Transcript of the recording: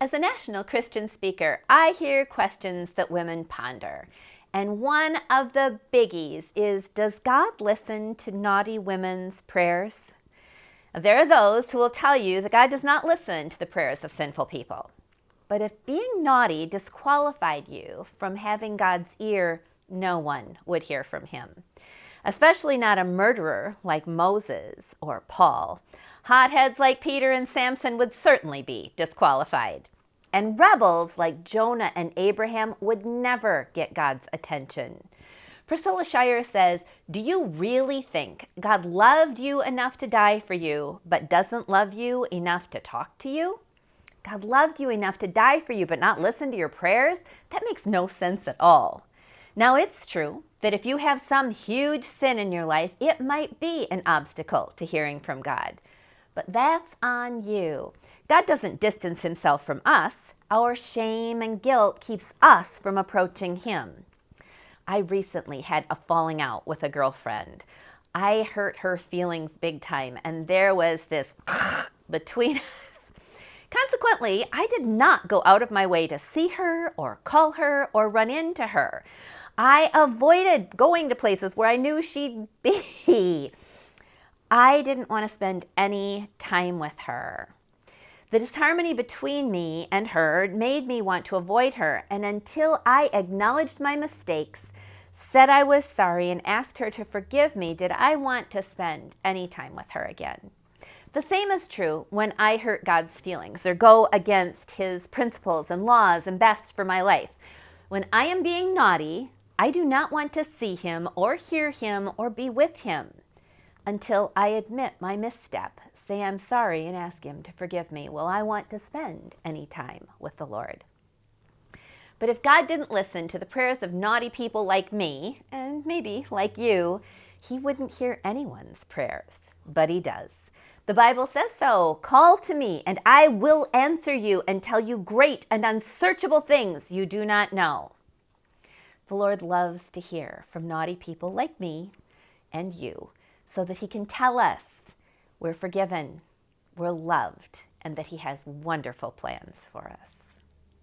As a national Christian speaker, I hear questions that women ponder. And one of the biggies is, does God listen to naughty women's prayers? There are those who will tell you that God does not listen to the prayers of sinful people. But if being naughty disqualified you from having God's ear, no one would hear from him. Especially not a murderer like Moses or Paul. Hotheads like Peter and Samson would certainly be disqualified. And rebels like Jonah and Abraham would never get God's attention. Priscilla Shirer says, do you really think God loved you enough to die for you, but doesn't love you enough to talk to you? God loved you enough to die for you, but not listen to your prayers? That makes no sense at all. Now, it's true that if you have some huge sin in your life, it might be an obstacle to hearing from God. But that's on you. God doesn't distance himself from us. Our shame and guilt keeps us from approaching him. I recently had a falling out with a girlfriend. I hurt her feelings big time, and there was this between us. Consequently, I did not go out of my way to see her or call her or run into her. I avoided going to places where I knew she'd be. I didn't want to spend any time with her. The disharmony between me and her made me want to avoid her, and until I acknowledged my mistakes, said I was sorry, and asked her to forgive me, did I want to spend any time with her again. The same is true when I hurt God's feelings or go against his principles and laws and best for my life. When I am being naughty, I do not want to see him or hear him or be with him until I admit my misstep, say I'm sorry, and ask him to forgive me. Will I want to spend any time with the Lord? But if God didn't listen to the prayers of naughty people like me, and maybe like you, he wouldn't hear anyone's prayers. But he does. The Bible says so. Call to me, and I will answer you and tell you great and unsearchable things you do not know. The Lord loves to hear from naughty people like me and you, so that he can tell us we're forgiven, we're loved, and that he has wonderful plans for us.